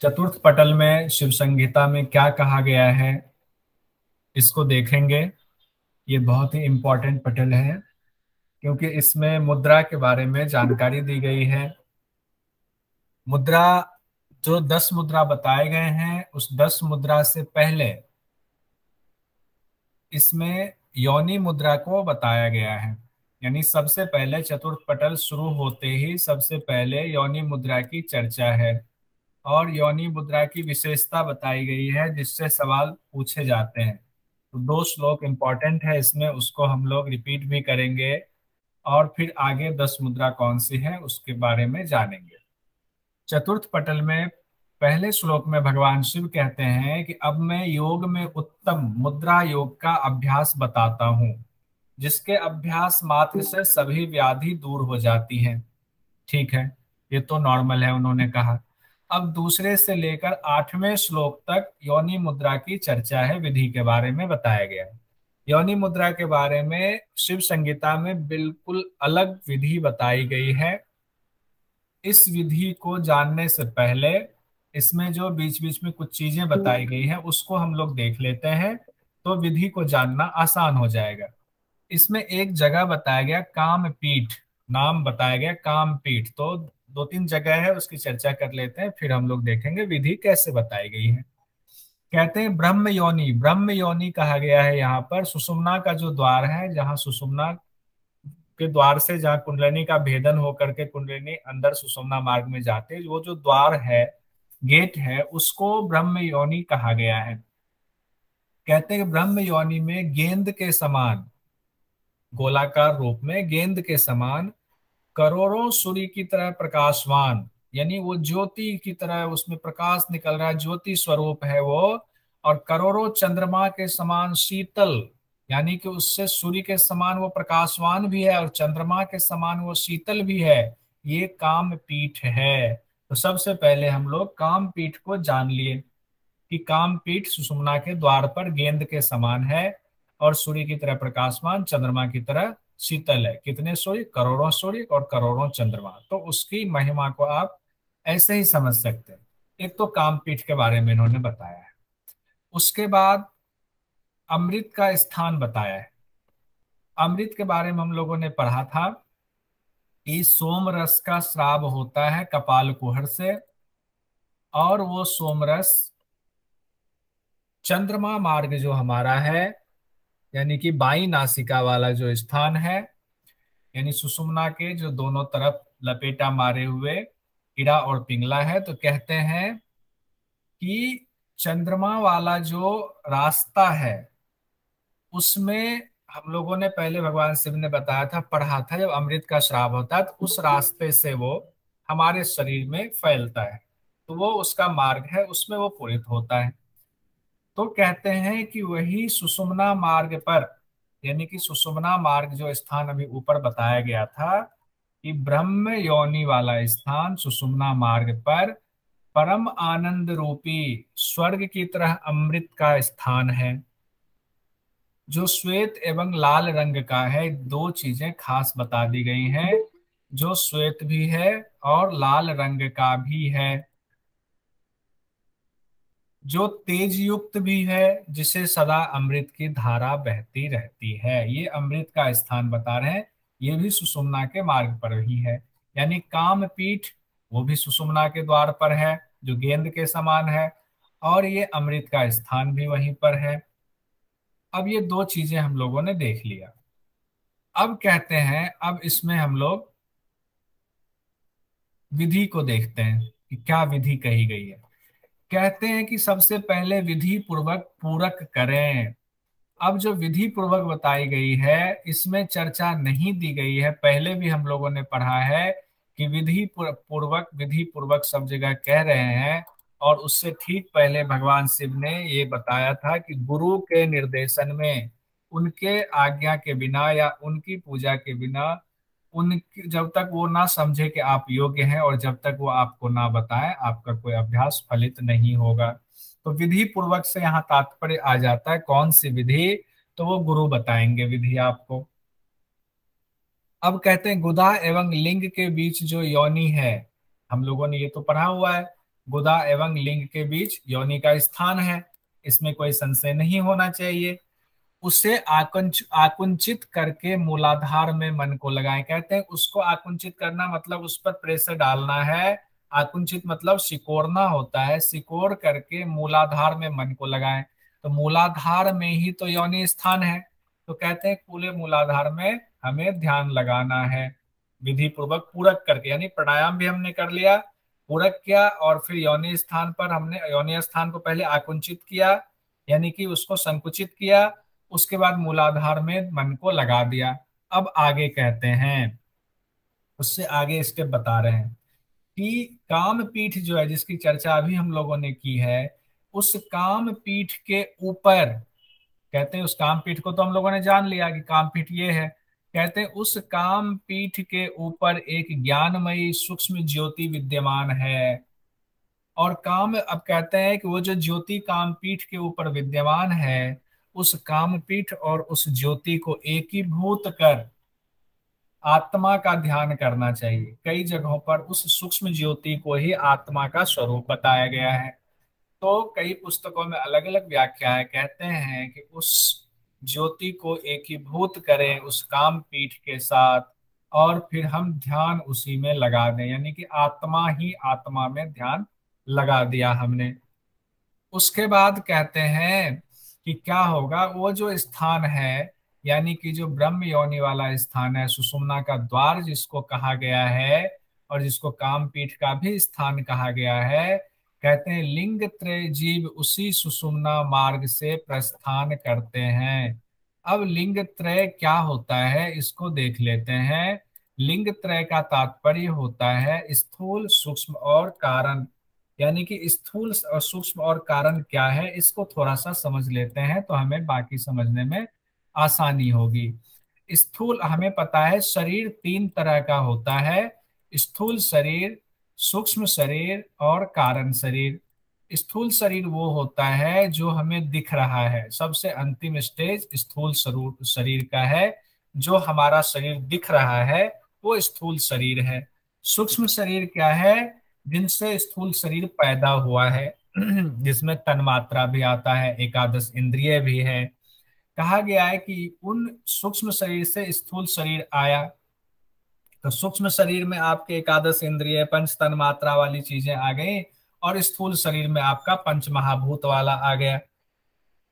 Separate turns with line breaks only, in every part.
चतुर्थ पटल में शिव संहिता में क्या कहा गया है इसको देखेंगे। ये बहुत ही इंपॉर्टेंट पटल है क्योंकि इसमें मुद्रा के बारे में जानकारी दी गई है। मुद्रा, जो 10 मुद्रा बताए गए हैं उस 10 मुद्रा से पहले इसमें योनि मुद्रा को बताया गया है। यानी सबसे पहले चतुर्थ पटल शुरू होते ही सबसे पहले योनि मुद्रा की चर्चा है और योनि मुद्रा की विशेषता बताई गई है जिससे सवाल पूछे जाते हैं। तो 2 श्लोक इंपॉर्टेंट है इसमें, उसको हम लोग रिपीट भी करेंगे और फिर आगे 10 मुद्रा कौन सी है उसके बारे में जानेंगे। चतुर्थ पटल में पहले श्लोक में भगवान शिव कहते हैं कि अब मैं योग में उत्तम मुद्रा योग का अभ्यास बताता हूँ, जिसके अभ्यास मात्र से सभी व्याधि दूर हो जाती हैं। ठीक है, ये तो नॉर्मल है, उन्होंने कहा। अब दूसरे से लेकर 8वें श्लोक तक योनि मुद्रा की चर्चा है, विधि के बारे में बताया गया है। योनि मुद्रा के बारे में शिव संहिता में बिल्कुल अलग विधि बताई गई है। इस विधि को जानने से पहले इसमें जो बीच बीच में कुछ चीजें बताई गई हैं उसको हम लोग देख लेते हैं, तो विधि को जानना आसान हो जाएगा। इसमें एक जगह बताया गया काम पीठ, नाम बताया गया काम पीठ, तो 2-3 जगह है उसकी चर्चा कर लेते हैं, फिर हम लोग देखेंगे विधि कैसे बताई गई है। कहते हैं ब्रह्म योनि, ब्रह्म योनि कहा गया है यहाँ पर सुषुम्ना का जो द्वार है, जहाँ सुषुम्ना के द्वार से जहाँ कुंडलिनी का भेदन होकर के कुंडलिनी अंदर सुषुम्ना मार्ग में जाते, वो जो द्वार है, गेट है, उसको ब्रह्म योनि कहा गया है। कहते हैं कि ब्रह्म योनि में गेंद के समान, गोलाकार रूप में गेंद के समान करोड़ों सूर्य की तरह प्रकाशवान, यानी वो ज्योति की तरह उसमें प्रकाश निकल रहा है, ज्योति स्वरूप है वो। और करोड़ों चंद्रमा के समान शीतल, यानी कि उससे सूर्य के समान वो प्रकाशवान भी है और चंद्रमा के समान वो शीतल भी है। ये काम पीठ है। तो सबसे पहले हम लोग काम पीठ को जान लिए कि काम पीठ सुषुम्ना के द्वार पर गेंद के समान है और सूर्य की तरह प्रकाशमान, चंद्रमा की तरह शीतल है। कितने सूर्य? करोड़ों सूर्य और करोड़ों चंद्रमा। तो उसकी महिमा को आप ऐसे ही समझ सकते हैं। एक तो कामपीठ के बारे में इन्होंने बताया है। उसके बाद अमृत का स्थान बताया है। अमृत के बारे में हम लोगों ने पढ़ा था कि सोम रस का स्राव होता है कपाल कुहर से, और वो सोमरस चंद्रमा मार्ग जो हमारा है, यानी कि बाई नासिका वाला जो स्थान है, यानी सुषुम्ना के जो दोनों तरफ लपेटा मारे हुए कीड़ा और पिंगला है, तो कहते हैं कि चंद्रमा वाला जो रास्ता है उसमें हम लोगों ने पहले भगवान शिव ने बताया था, पढ़ा था, जब अमृत का श्राव होता है तो उस रास्ते से वो हमारे शरीर में फैलता है, तो वो उसका मार्ग है, उसमें वो पूरित होता है। तो कहते हैं कि वही सुषुम्ना मार्ग पर, यानी कि सुषुम्ना मार्ग जो स्थान अभी ऊपर बताया गया था कि ब्रह्म योनि वाला स्थान सुषुम्ना मार्ग पर परम आनंद रूपी स्वर्ग की तरह अमृत का स्थान है, जो श्वेत एवं लाल रंग का है। 2 चीजें खास बता दी गई हैं, जो श्वेत भी है और लाल रंग का भी है, जो तेज युक्त भी है, जिसे सदा अमृत की धारा बहती रहती है। ये अमृत का स्थान बता रहे हैं। ये भी सुषुम्ना के मार्ग पर ही है, यानी काम पीठ वो भी सुषुम्ना के द्वार पर है जो गेंद के समान है, और ये अमृत का स्थान भी वहीं पर है। अब ये 2 चीजें हम लोगों ने देख लिया। अब कहते हैं, अब इसमें हम लोग विधि को देखते हैं कि क्या विधि कही गई है। कहते हैं कि सबसे पहले विधि पूर्वक पूरक करें। अब जो विधि पूर्वक बताई गई है इसमें चर्चा नहीं दी गई है, पहले भी हम लोगों ने पढ़ा है कि पूर्वक, विधि पूर्वक सब जगह कह रहे हैं। और उससे ठीक पहले भगवान शिव ने ये बताया था कि गुरु के निर्देशन में, उनके आज्ञा के बिना या उनकी पूजा के बिना, उनकी जब तक वो ना समझे कि आप योग्य हैं और जब तक वो आपको ना बताए, आपका कोई अभ्यास फलित नहीं होगा। तो विधि पूर्वक से यहाँ तात्पर्य आ जाता है कौन सी विधि, तो वो गुरु बताएंगे विधि आपको। अब कहते हैं गुदा एवं लिंग के बीच जो योनि है, हम लोगों ने ये तो पढ़ा हुआ है गुदा एवं लिंग के बीच योनि का स्थान है, इसमें कोई संशय नहीं होना चाहिए। उसे आकुंचित करके मूलाधार में मन को लगाएं। कहते हैं उसको आकुंचित करना मतलब उस पर प्रेशर डालना है। आकुंचित मतलब सिकोड़ना होता है, सिकोड़ करके मूलाधार में मन को लगाएं। तो मूलाधार में ही तो योनि स्थान है, तो कहते हैं पूरे मूलाधार में हमें ध्यान लगाना है, विधि पूर्वक पूरक करके। यानी प्राणायाम भी हमने कर लिया, पूरक किया, और फिर योनि स्थान पर हमने योनि स्थान को पहले आकुंचित किया, यानी कि उसको संकुचित किया, उसके बाद मूलाधार में मन को लगा दिया। अब आगे कहते हैं, उससे आगे स्टेप बता रहे हैं कि काम पीठ जो है, जिसकी चर्चा अभी हम लोगों ने की है, उस काम पीठ के ऊपर, कहते हैं उस काम पीठ को तो हम लोगों ने जान लिया कि काम पीठ ये है। कहते हैं उस काम पीठ के ऊपर एक ज्ञानमयी सूक्ष्म ज्योति विद्यमान है। और काम, अब कहते हैं कि वो जो ज्योति काम पीठ के ऊपर विद्यमान है, उस काम पीठ और उस ज्योति को एकीभूत कर आत्मा का ध्यान करना चाहिए। कई जगहों पर उस सूक्ष्म ज्योति को ही आत्मा का स्वरूप बताया गया है। तो कई पुस्तकों में अलग अलग व्याख्याएं कहते हैं कि उस ज्योति को एकीभूत करें उस काम पीठ के साथ, और फिर हम ध्यान उसी में लगा दें, यानी कि आत्मा ही आत्मा में ध्यान लगा दिया हमने। उसके बाद कहते हैं कि क्या होगा, वो जो स्थान है, यानी कि जो ब्रह्म योनि वाला स्थान है, सुषुम्ना का द्वार जिसको कहा गया है, और जिसको कामपीठ का भी स्थान कहा गया है, कहते हैं लिंग त्रय जीव उसी सुषुम्ना मार्ग से प्रस्थान करते हैं। अब लिंग त्रय क्या होता है इसको देख लेते हैं। लिंग त्रय का तात्पर्य होता है स्थूल, सूक्ष्म और कारण। यानी कि स्थूल और सूक्ष्म और कारण क्या है, इसको थोड़ा सा समझ लेते हैं तो हमें बाकी समझने में आसानी होगी। स्थूल, हमें पता है शरीर तीन तरह का होता है, स्थूल शरीर, सूक्ष्म शरीर और कारण शरीर। स्थूल शरीर वो होता है जो हमें दिख रहा है, सबसे अंतिम स्टेज स्थूल शरीर शरीर का है। जो हमारा शरीर दिख रहा है वो स्थूल शरीर है। सूक्ष्म शरीर क्या है, जिनसे स्थूल शरीर पैदा हुआ है, जिसमें तन्मात्रा भी आता है, एकादश इंद्रिय भी है। कहा गया है कि उन सूक्ष्म शरीर से स्थूल शरीर आया। तो सूक्ष्म शरीर में आपके एकादश इंद्रिय, पंच तन्मात्रा वाली चीजें आ गई, और स्थूल शरीर में आपका पंच महाभूत वाला आ गया।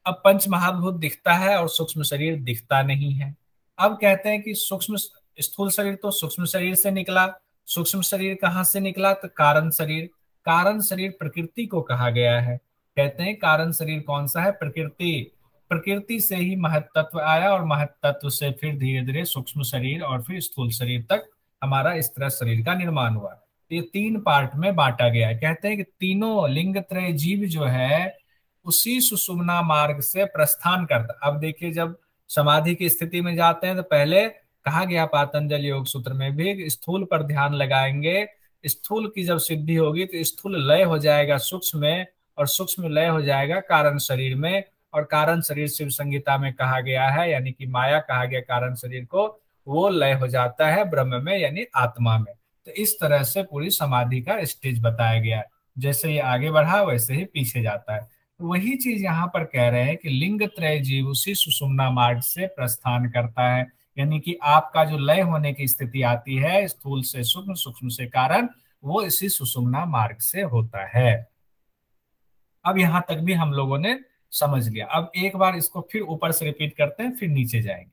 अब पंच महाभूत दिखता है और सूक्ष्म शरीर दिखता नहीं है। अब कहते हैं कि सूक्ष्म, स्थूल शरीर तो सूक्ष्म शरीर से निकला, सूक्ष्म शरीर कहाँ से निकला, तो कारण शरीर। कारण शरीर प्रकृति को कहा गया है। कहते हैं कारण शरीर कौन सा है, प्रकृति। प्रकृति से ही महत्तत्व आया, और महत्तत्व से फिर धीरे धीरे सूक्ष्म शरीर और फिर स्थूल शरीर तक हमारा इस तरह शरीर का निर्माण हुआ। तो ये तीन पार्ट में बांटा गया है। कहते हैं कि तीनों लिंग त्रय जीव जो है उसी सुषुम्ना मार्ग से प्रस्थान करता। अब देखिए, जब समाधि की स्थिति में जाते हैं तो पहले कहा गया पातंजलि योग सूत्र में भी कि स्थूल पर ध्यान लगाएंगे। स्थूल की जब सिद्धि होगी तो स्थूल लय हो जाएगा सूक्ष्म में, और सूक्ष्म लय हो जाएगा कारण शरीर में, और कारण शरीर शिव संहिता में कहा गया है, यानी कि माया कहा गया कारण शरीर को, वो लय हो जाता है ब्रह्म में यानी आत्मा में। तो इस तरह से पूरी समाधि का स्टेज बताया गया है। जैसे ये आगे बढ़ा वैसे ही पीछे जाता है। वही चीज यहाँ पर कह रहे हैं कि लिंग त्रय जीव उसी सुषुम्ना मार्ग से प्रस्थान करता है। यानी कि आपका जो लय होने की स्थिति आती है स्थूल से सूक्ष्म, सूक्ष्म से कारण, वो इसी सुषुम्ना मार्ग से होता है। अब यहां तक भी हम लोगों ने समझ लिया। अब एक बार इसको फिर ऊपर से रिपीट करते हैं, फिर नीचे जाएंगे।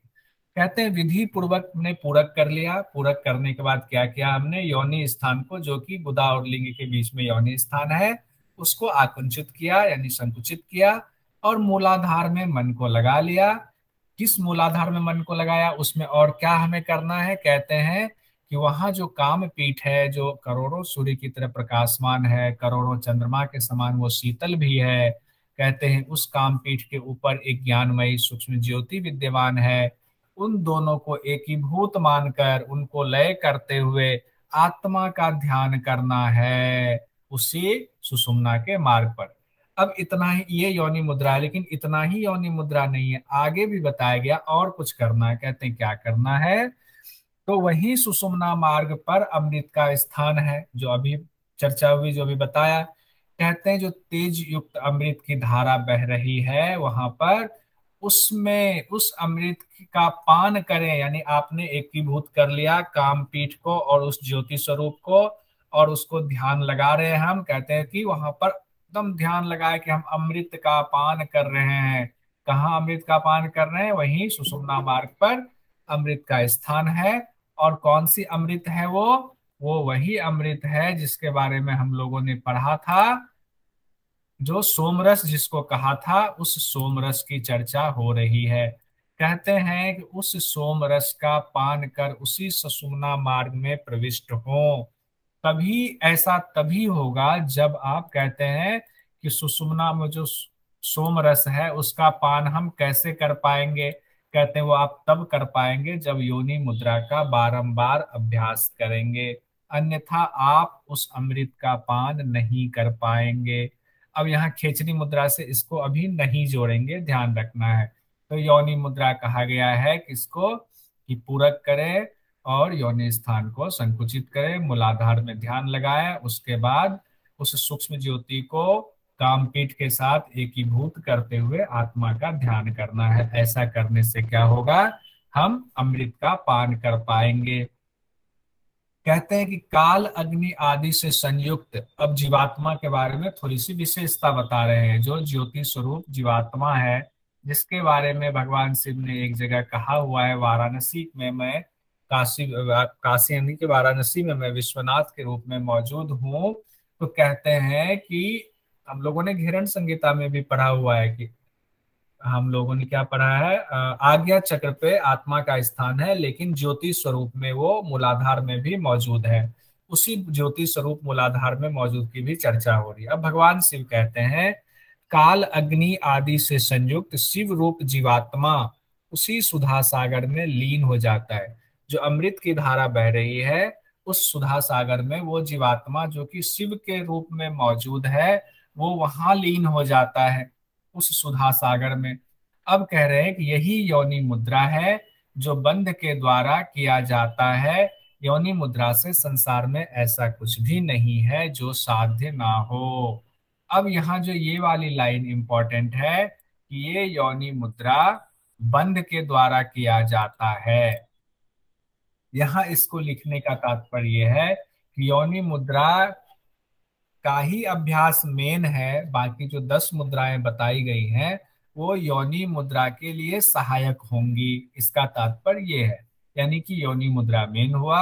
कहते हैं विधि पूर्वक ने पूरक कर लिया। पूरक करने के बाद क्या किया हमने, योनि स्थान को, जो कि गुदा और लिंग के बीच में योनि स्थान है, उसको आकुंचित किया यानी संकुचित किया, और मूलाधार में मन को लगा लिया। किस मूलाधार में मन को लगाया, उसमें और क्या हमें करना है, कहते हैं कि वहां जो काम पीठ है, जो करोड़ों सूर्य की तरह प्रकाशमान है, करोड़ों चंद्रमा के समान वो शीतल भी है, कहते हैं उस काम पीठ के ऊपर एक ज्ञानमयी सूक्ष्म ज्योति विद्यमान है। उन दोनों को एकीभूत मानकर उनको लय करते हुए आत्मा का ध्यान करना है उसी सुषुम्ना के मार्ग पर। अब इतना ही ये योनि मुद्रा है, लेकिन इतना ही योनि मुद्रा नहीं है, आगे भी बताया गया और कुछ करना है। कहते हैं क्या करना है, तो वही सुषुम्ना मार्ग पर अमृत का स्थान है, जो अभी चर्चा हुई, जो अभी बताया कहते हैं जो तेज युक्त अमृत की धारा बह रही है वहां पर, उसमें उस अमृत का पान करें, यानी आपने एकीभूत कर लिया काम पीठ को और उस ज्योति स्वरूप को, और उसको ध्यान लगा रहे हैं। हम कहते हैं कि वहां पर एकदम ध्यान लगाए कि हम अमृत का पान कर रहे हैं। कहाँ अमृत का पान कर रहे हैं? वहीं सुषुम्ना मार्ग पर अमृत का स्थान है। और कौन सी अमृत है वो वही अमृत है जिसके बारे में हम लोगों ने पढ़ा था, जो सोमरस जिसको कहा था, उस सोमरस की चर्चा हो रही है। कहते हैं कि उस सोमरस का पान कर उसी सुषुम्ना मार्ग में प्रविष्ट हो। तभी ऐसा तभी होगा जब आप कहते हैं कि सुषुम्ना में जो सोमरस है उसका पान हम कैसे कर पाएंगे। कहते हैं वो आप तब कर पाएंगे जब योनि मुद्रा का बारंबार अभ्यास करेंगे, अन्यथा आप उस अमृत का पान नहीं कर पाएंगे। अब यहाँ खेचरी मुद्रा से इसको अभी नहीं जोड़ेंगे, ध्यान रखना है। तो योनि मुद्रा कहा गया है किसको, कि पूरक करें और योनि स्थान को संकुचित करें, मूलाधार में ध्यान लगाएं, उसके बाद उस सूक्ष्म ज्योति को कामपीठ के साथ एकीभूत करते हुए आत्मा का ध्यान करना है। ऐसा करने से क्या होगा, हम अमृत का पान कर पाएंगे। कहते हैं कि काल अग्नि आदि से संयुक्त, अब जीवात्मा के बारे में थोड़ी सी विशेषता बता रहे हैं। जो ज्योति स्वरूप जीवात्मा है, जिसके बारे में भगवान शिव ने एक जगह कहा हुआ है, वाराणसी में मैं काशी काशी यानी कि वाराणसी में मैं विश्वनाथ के रूप में मौजूद हूँ। तो कहते हैं कि हम लोगों ने घेरन संहिता में भी पढ़ा हुआ है कि हम लोगों ने क्या पढ़ा है, आज्ञा चक्र पे आत्मा का स्थान है, लेकिन ज्योति स्वरूप में वो मूलाधार में भी मौजूद है। उसी ज्योति स्वरूप मूलाधार में मौजूद की भी चर्चा हो रही है। अब भगवान शिव कहते हैं काल अग्नि आदि से संयुक्त शिव रूप जीवात्मा उसी सुधा सागर में लीन हो जाता है। जो अमृत की धारा बह रही है उस सुधा सागर में वो जीवात्मा जो कि शिव के रूप में मौजूद है, वो वहां लीन हो जाता है उस सुधा सागर में। अब कह रहे हैं कि यही योनि मुद्रा है जो बंध के द्वारा किया जाता है। योनि मुद्रा से संसार में ऐसा कुछ भी नहीं है जो साध्य ना हो। अब यहाँ जो ये वाली लाइन इंपॉर्टेंट है कि ये योनि मुद्रा बंध के द्वारा किया जाता है। यहाँ इसको लिखने का तात्पर्य है कि योनि मुद्रा का ही अभ्यास मेन है, बाकी जो 10 मुद्राएं बताई गई हैं वो योनि मुद्रा के लिए सहायक होंगी, इसका तात्पर्य ये है। यानी कि योनि मुद्रा मेन हुआ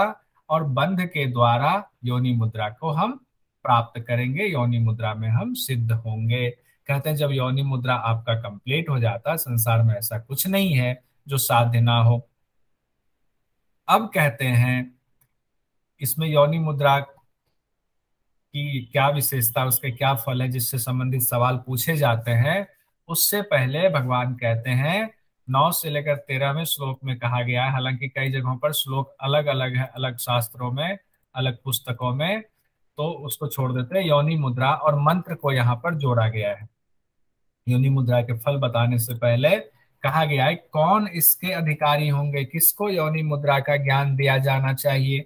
और बंध के द्वारा योनि मुद्रा को हम प्राप्त करेंगे, योनि मुद्रा में हम सिद्ध होंगे। कहते हैं जब योनि मुद्रा आपका कंप्लीट हो जाता है, संसार में ऐसा कुछ नहीं है जो साध्य ना हो। अब कहते हैं इसमें योनि मुद्रा की क्या विशेषता, उसके क्या फल है, जिससे संबंधित सवाल पूछे जाते हैं। उससे पहले भगवान कहते हैं 9 से लेकर 13वें श्लोक में कहा गया है, हालांकि कई जगहों पर श्लोक अलग अलग है, अलग शास्त्रों में, अलग पुस्तकों में, तो उसको छोड़ देते हैं। योनि मुद्रा और मंत्र को यहाँ पर जोड़ा गया है। योनि मुद्रा के फल बताने से पहले कहा गया है कौन इसके अधिकारी होंगे, किसको योनि मुद्रा का ज्ञान दिया जाना चाहिए।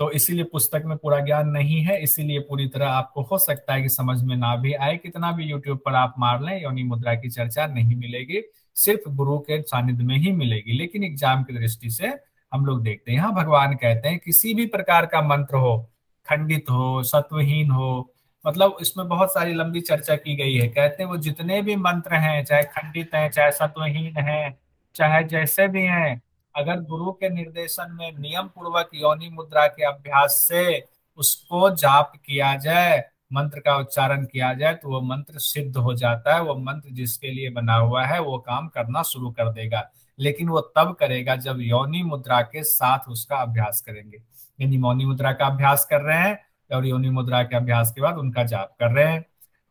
तो इसीलिए पुस्तक में पूरा ज्ञान नहीं है, इसीलिए पूरी तरह आपको हो सकता है कि समझ में ना भी आए, कितना भी यूट्यूब पर आप मार लें योनि मुद्रा की चर्चा नहीं मिलेगी, सिर्फ गुरु के सानिध्य में ही मिलेगी। लेकिन एग्जाम की दृष्टि से हम लोग देखते हैं, यहाँ भगवान कहते हैं किसी भी प्रकार का मंत्र हो, खंडित हो, सत्वहीन हो, मतलब इसमें बहुत सारी लंबी चर्चा की गई है। कहते हैं वो जितने भी मंत्र हैं, चाहे खंडित हैं, चाहे सत्वहीन हैं, चाहे जैसे भी हैं, अगर गुरु के निर्देशन में नियम पूर्वक योनि मुद्रा के अभ्यास से उसको जाप किया जाए, मंत्र का उच्चारण किया जाए, तो वो मंत्र सिद्ध हो जाता है। वो मंत्र जिसके लिए बना हुआ है वो काम करना शुरू कर देगा, लेकिन वो तब करेगा जब योनि मुद्रा के साथ उसका अभ्यास करेंगे। यानी योनि मुद्रा का अभ्यास कर रहे हैं और योनि मुद्रा के अभ्यास के बाद उनका जाप कर रहे हैं।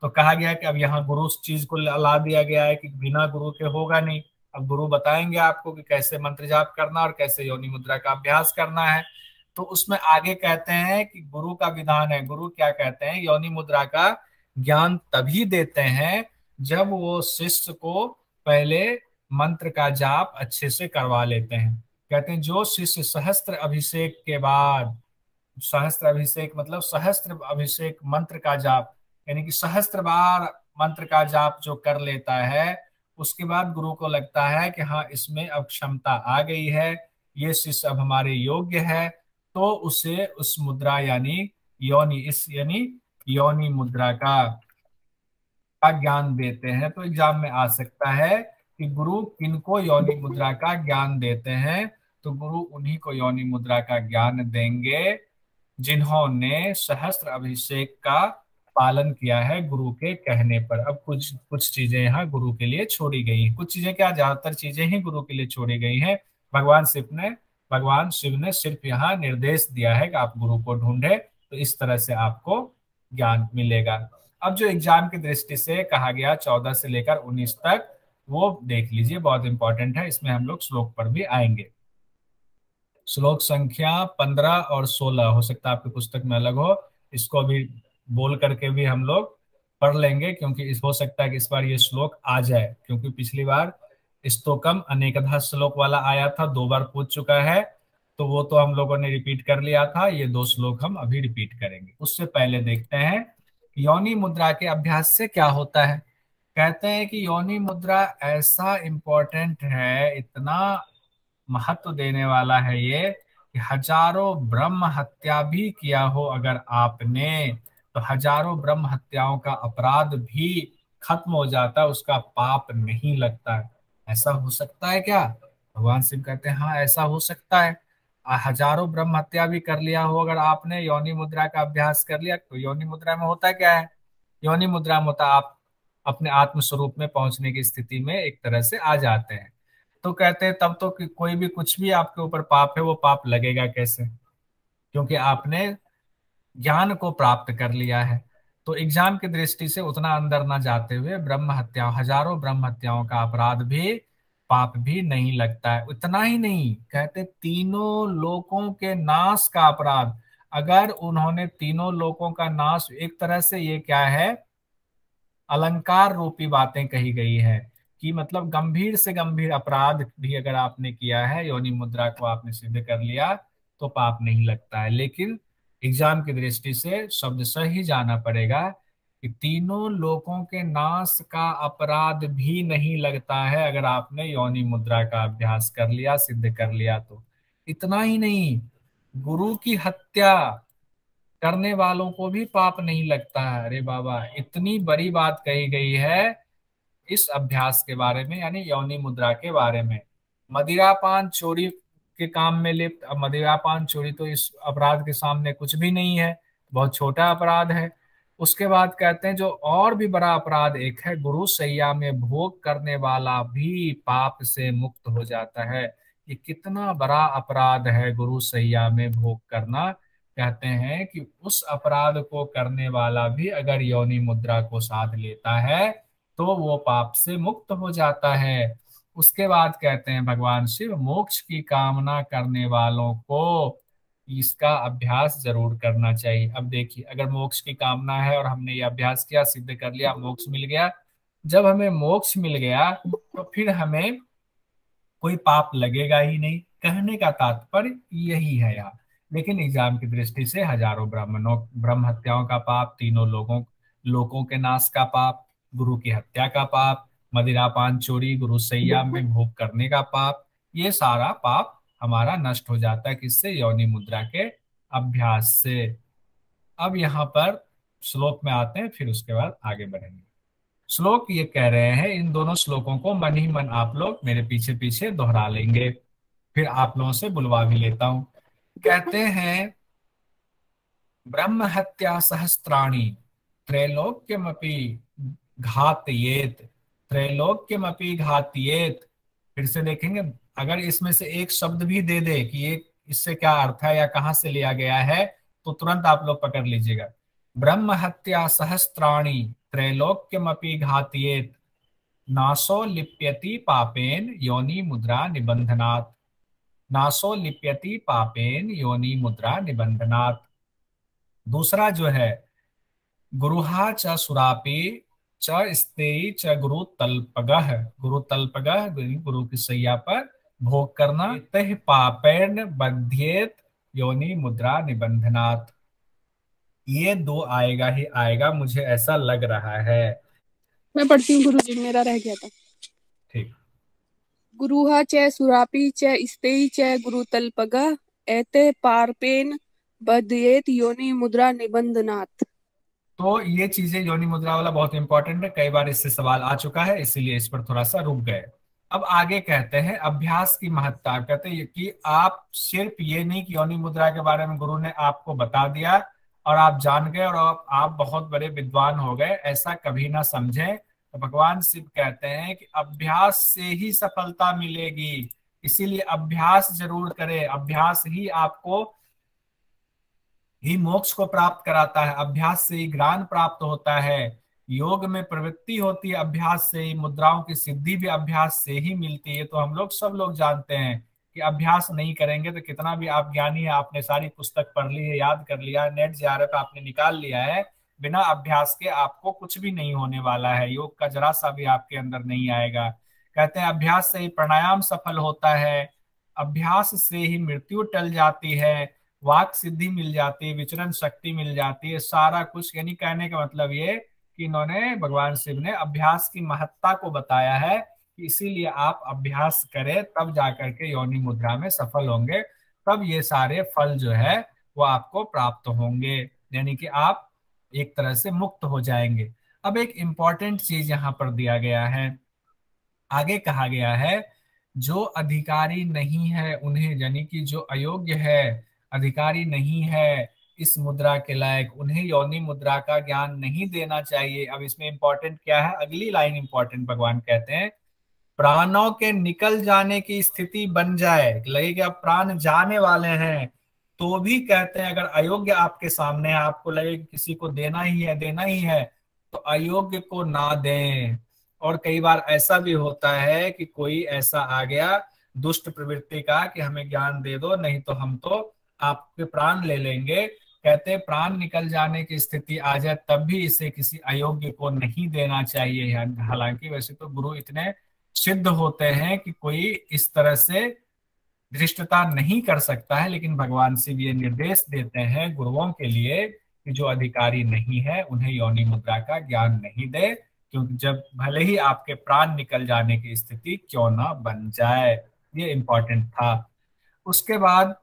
तो कहा गया कि अब यहाँ गुरु उस चीज को ला दिया गया है कि बिना गुरु के होगा नहीं। अब गुरु बताएंगे आपको कि कैसे मंत्र जाप करना और कैसे योनि मुद्रा का अभ्यास करना है। तो उसमें आगे कहते हैं कि गुरु का विधान है। गुरु क्या कहते हैं, योनि मुद्रा का ज्ञान तभी देते हैं जब वो शिष्य को पहले मंत्र का जाप अच्छे से करवा लेते हैं। कहते हैं जो शिष्य सहस्त्र अभिषेक के बाद, सहस्त्र अभिषेक मतलब सहस्त्र अभिषेक मंत्र का जाप, यानी कि सहस्त्र बार मंत्र का जाप जो कर लेता है, उसके बाद गुरु को लगता है कि हाँ इसमें अब क्षमता आ गई है, ये शिष्य अब हमारे योग्य है, तो उसे उस मुद्रा यानी योनि मुद्रा का ज्ञान देते हैं। तो एग्जाम में आ सकता है कि गुरु किनको योनि मुद्रा का ज्ञान देते हैं, तो गुरु उन्हीं को योनि मुद्रा का ज्ञान देंगे जिन्होंने सहस्त्र अभिषेक का पालन किया है गुरु के कहने पर। अब कुछ कुछ चीजें यहाँ गुरु के लिए छोड़ी गई हैं, कुछ चीजें क्या, ज्यादातर चीजें ही गुरु के लिए छोड़ी गई हैं। भगवान शिव ने सिर्फ यहाँ निर्देश दिया है कि आप गुरु को ढूंढे, तो इस तरह से आपको ज्ञान मिलेगा। अब जो एग्जाम की दृष्टि से कहा गया 14 से लेकर 19 तक, वो देख लीजिए, बहुत इंपॉर्टेंट है। इसमें हम लोग श्लोक पर भी आएंगे। श्लोक संख्या 15 और 16 हो सकता है आपकी पुस्तक में अलग हो, इसको भी बोल करके भी हम लोग पढ़ लेंगे, क्योंकि इस हो सकता है कि इस बार ये श्लोक आ जाए, क्योंकि पिछली बार स्तोकम अनेकधा श्लोक वाला आया था, 2 बार पूछ चुका है, तो वो तो हम लोगों ने रिपीट कर लिया था। ये 2 श्लोक हम अभी रिपीट करेंगे। उससे पहले देखते हैं योनि मुद्रा के अभ्यास से क्या होता है। कहते हैं कि योनि मुद्रा ऐसा इंपॉर्टेंट है, इतना महत्व देने वाला है ये, कि हजारों ब्रह्म हत्या भी किया हो अगर आपने, तो हजारों ब्रह्म हत्याओं का अपराध भी खत्म हो जाता है, उसका पाप नहीं लगता है। ऐसा हो सकता है क्या? भगवान शिव कहते हैं हाँ ऐसा हो सकता है। हजारों ब्रह्म हत्या भी कर लिया हो अगर आपने, योनि मुद्रा का अभ्यास कर लिया, तो योनि मुद्रा में होता क्या है? योनि मुद्रा में होता आप अपने आत्म स्वरूप में पहुंचने की स्थिति में एक तरह से आ जाते हैं। तो कहते हैं तब तो कि कोई भी कुछ भी आपके ऊपर पाप है, वो पाप लगेगा कैसे? क्योंकि आपने ज्ञान को प्राप्त कर लिया है। तो एग्जाम की दृष्टि से उतना अंदर ना जाते हुए, ब्रह्म हत्या, हजारों ब्रह्म हत्याओं का अपराध भी, पाप भी नहीं लगता है। उतना ही नहीं, कहते तीनों लोकों के नाश का अपराध, अगर उन्होंने तीनों लोकों का नाश, एक तरह से ये क्या है, अलंकार रूपी बातें कही गई है, कि मतलब गंभीर से गंभीर अपराध भी अगर आपने किया है, योनि मुद्रा को आपने सिद्ध कर लिया, तो पाप नहीं लगता है। लेकिन एग्जाम की दृष्टि से शब्द से ही जाना पड़ेगा कि तीनों लोकों के नाश का अपराध भी नहीं लगता है अगर आपने योनि मुद्रा का अभ्यास कर लिया, सिद्ध कर लिया तो। इतना ही नहीं, गुरु की हत्या करने वालों को भी पाप नहीं लगता है। अरे बाबा, इतनी बड़ी बात कही गई है इस अभ्यास के बारे में, यानी योनि मुद्रा के बारे में। मदिरापान चोरी के काम में लिप्त, अब मदिरापान चोरी तो इस अपराध के सामने कुछ भी नहीं है, बहुत छोटा अपराध है। उसके बाद कहते हैं जो और भी बड़ा अपराध एक है, गुरु सैया में भोग करने वाला भी पाप से मुक्त हो जाता है। ये कितना बड़ा अपराध है गुरु सैया में भोग करना। कहते हैं कि उस अपराध को करने वाला भी अगर योनि मुद्रा को साध लेता है, तो वो पाप से मुक्त हो जाता है। उसके बाद कहते हैं भगवान शिव, मोक्ष की कामना करने वालों को इसका अभ्यास जरूर करना चाहिए। अब देखिए, अगर मोक्ष की कामना है और हमने ये अभ्यास किया, सिद्ध कर लिया, मोक्ष मिल गया, जब हमें मोक्ष मिल गया तो फिर हमें कोई पाप लगेगा ही नहीं। कहने का तात्पर्य यही है यहाँ। लेकिन एग्जाम की दृष्टि से हजारों ब्रह्म हत्याओं का पाप, तीनों लोगों के नाश का पाप, गुरु की हत्या का पाप, मदिरापान चोरी, गुरु सैया में भोग करने का पाप, ये सारा पाप हमारा नष्ट हो जाता है किससे? योनि मुद्रा के अभ्यास से। अब यहाँ पर श्लोक में आते हैं, फिर उसके बाद आगे बढ़ेंगे। श्लोक ये कह रहे हैं, इन दोनों श्लोकों को मन ही मन आप लोग मेरे पीछे पीछे दोहरा लेंगे, फिर आप लोगों से बुलवा भी लेता हूं। कहते हैं, ब्रह्म हत्या सहस्त्राणी त्रैलोक्यमपि घातयेत, त्रैलोक्यमपि घातयेत। फिर से देखेंगे, अगर इसमें से एक शब्द भी दे दे कि ये इससे क्या अर्थ है या कहाँ से लिया गया है, तो तुरंत आप लोग पकड़ लीजिएगा। ब्रह्म हत्या सहस्त्राणी त्रैलोक्यमपि घातयेत, नासो लिप्यति पापेन योनि मुद्रा निबंधनात्, नासो लिप्यति पापेन योनि मुद्रा निबंधनात्। दूसरा जो है, गुरुहा च सुरापी च स्तेयी च गुरु तल्पगः, गुरु तल्पगः गुरु की सैया पर भोग करना, तह पापेन बध्येत योनि मुद्रा निबंधनात्। ये दो आएगा ही आएगा, मुझे ऐसा लग रहा है।
मैं पढ़ती हूँ गुरु जी, मेरा रह गया था।
ठीक।
गुरुहा च सुरापी च स्तेई च गुरुतल्पगा एते पारपेन बदयेत योनि मुद्रा निबंधनात्।
तो ये चीजें योनि मुद्रा वाला बहुत इंपॉर्टेंट है, कई बार इससे सवाल आ चुका है, इसीलिए इस पर थोड़ा सा रुक गए। अब आगे कहते हैं अभ्यास की महत्ता। कहते हैं कि आप सिर्फ ये नहीं कि योनि मुद्रा के बारे में गुरु ने आपको बता दिया और आप जान गए और आप बहुत बड़े विद्वान हो गए, ऐसा कभी ना समझें। तो भगवान शिव कहते हैं कि अभ्यास से ही सफलता मिलेगी, इसीलिए अभ्यास जरूर करें। अभ्यास ही मोक्ष को प्राप्त कराता है, अभ्यास से ही ज्ञान प्राप्त होता है, योग में प्रवृत्ति होती है अभ्यास से ही, मुद्राओं की सिद्धि भी अभ्यास से ही मिलती है। तो हम लोग सब लोग जानते हैं कि अभ्यास नहीं करेंगे तो कितना भी आप ज्ञानी है, आपने सारी पुस्तक पढ़ ली है, याद कर लिया है, नेट जेआरएफ आपने निकाल लिया है, बिना अभ्यास के आपको कुछ भी नहीं होने वाला है, योग का जरा सा भी आपके अंदर नहीं आएगा। कहते हैं अभ्यास से ही प्राणायाम सफल होता है, अभ्यास से ही मृत्यु टल जाती है, वाक सिद्धि मिल जाती है, विचरण शक्ति मिल जाती है, सारा कुछ। यानी कहने का मतलब ये कि इन्होंने, भगवान शिव ने अभ्यास की महत्ता को बताया है कि इसीलिए आप अभ्यास करें, तब जाकर के योनि मुद्रा में सफल होंगे, तब ये सारे फल जो है वो आपको प्राप्त होंगे, यानी कि आप एक तरह से मुक्त हो जाएंगे। अब एक इंपॉर्टेंट चीज यहाँ पर दिया गया है, आगे कहा गया है जो अधिकारी नहीं है उन्हें, यानी कि जो अयोग्य है, अधिकारी नहीं है इस मुद्रा के लायक, उन्हें योनि मुद्रा का ज्ञान नहीं देना चाहिए। अब इसमें इंपॉर्टेंट क्या है, अगली लाइन इंपॉर्टेंट, भगवान कहते हैं प्राणों के निकल जाने की स्थिति बन जाए, लगे कि अब प्राण जाने वाले हैं, तो भी कहते हैं अगर अयोग्य आपके सामने है, आपको लगे कि किसी को देना ही है, देना ही है, तो अयोग्य को ना दें। और कई बार ऐसा भी होता है कि कोई ऐसा आ गया दुष्ट प्रवृत्ति का कि हमें ज्ञान दे दो, नहीं तो हम तो आपके प्राण ले लेंगे। कहते हैं प्राण निकल जाने की स्थिति आ जाए तब भी इसे किसी अयोग्य को नहीं देना चाहिए। हालांकि वैसे तो गुरु इतने सिद्ध होते हैं कि कोई इस तरह से धृष्टता नहीं कर सकता है, लेकिन भगवान शिव ये निर्देश देते हैं गुरुओं के लिए कि जो अधिकारी नहीं है उन्हें योनि मुद्रा का ज्ञान नहीं दे, क्योंकि जब भले ही आपके प्राण निकल जाने की स्थिति क्यों ना बन जाए। ये इंपॉर्टेंट था। उसके बाद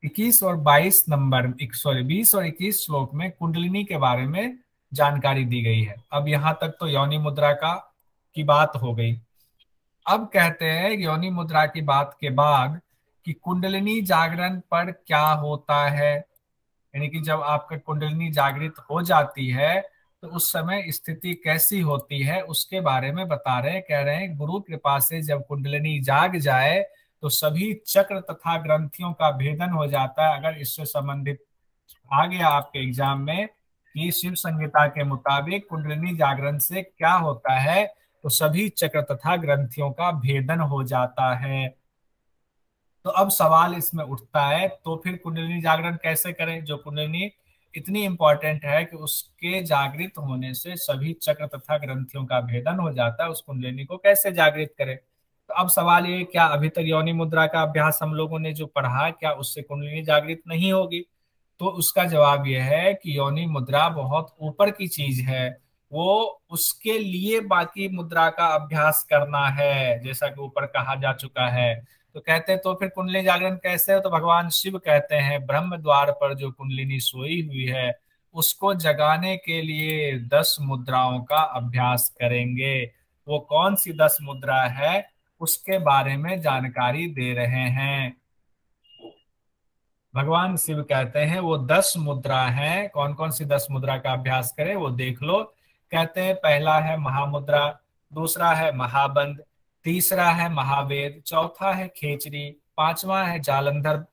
21 और 22 नंबर, 20 और 21 श्लोक में कुंडलिनी के बारे में जानकारी दी गई है। अब यहाँ तक तो योनि मुद्रा का की बात हो गई। अब कहते हैं योनि मुद्रा की बात के बाद कि कुंडलिनी जागरण पर क्या होता है, यानी कि जब आपका कुंडलिनी जागृत हो जाती है तो उस समय स्थिति कैसी होती है उसके बारे में बता रहे हैं। कह रहे हैं गुरु कृपा से जब कुंडलिनी जाग जाए तो सभी चक्र तथा ग्रंथियों का भेदन हो जाता है। अगर इससे संबंधित आ गया आपके एग्जाम में कि शिव संहिता के मुताबिक कुंडलिनी जागरण से क्या होता है, तो सभी चक्र तथा ग्रंथियों का भेदन हो जाता है। तो अब सवाल इसमें उठता है तो फिर कुंडलिनी जागरण कैसे करें, जो कुंडलिनी इतनी इंपॉर्टेंट है कि उसके जागृत होने से सभी चक्र तथा ग्रंथियों का भेदन हो जाता है, उस कुंडलिनी को कैसे जागृत करें। तो अब सवाल ये, क्या अभी तक योनि मुद्रा का अभ्यास हम लोगों ने जो पढ़ा, क्या उससे कुंडलिनी जागृत नहीं होगी? तो उसका जवाब यह है कि योनि मुद्रा बहुत ऊपर की चीज है, वो उसके लिए बाकी मुद्रा का अभ्यास करना है, जैसा कि ऊपर कहा जा चुका है। तो कहते हैं तो फिर कुंडली जागरण कैसे हो, तो भगवान शिव कहते हैं ब्रह्म द्वार पर जो कुंडलिनी सोई हुई है उसको जगाने के लिए 10 मुद्राओं का अभ्यास करेंगे। वो कौन सी 10 मुद्रा है उसके बारे में जानकारी दे रहे हैं। भगवान शिव कहते हैं वो 10 मुद्रा हैं, कौन कौन सी 10 मुद्रा का अभ्यास करें वो देख लो। कहते हैं पहला है महामुद्रा, दूसरा है महाबंद, तीसरा है महावेद, चौथा है खेचरी, पांचवा है जालंधर,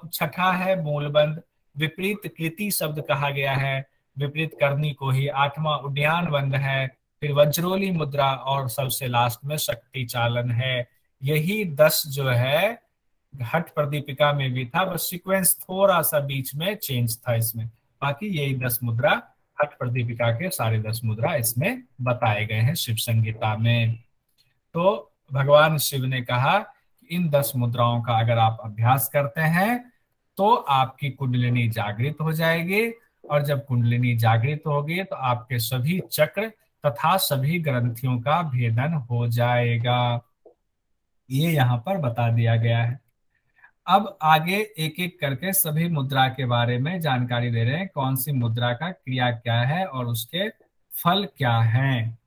छठा है मूलबंद, विपरीत कृति शब्द कहा गया है, विपरीत करनी को ही, आठवां उड्डयन बंद है, फिर वज्रोली मुद्रा और सबसे लास्ट में शक्ति चालन है। यही 10 जो है हट प्रदीपिका में भी था, बस सीक्वेंस थोड़ा सा बीच में चेंज था इसमें, बाकी यही 10 मुद्रा हट प्रदीपिका के सारे 10 मुद्रा इसमें बताए गए हैं शिव संगीता में। तो भगवान शिव ने कहा कि इन 10 मुद्राओं का अगर आप अभ्यास करते हैं तो आपकी कुंडलिनी जागृत हो जाएगी और जब कुंडलिनी जागृत होगी तो आपके सभी चक्र तथा सभी ग्रंथियों का भेदन हो जाएगा। ये यहाँ पर बता दिया गया है। अब आगे एक एक करके सभी मुद्रा के बारे में जानकारी दे रहे हैं, कौन सी मुद्रा का क्रिया क्या है और उसके फल क्या हैं।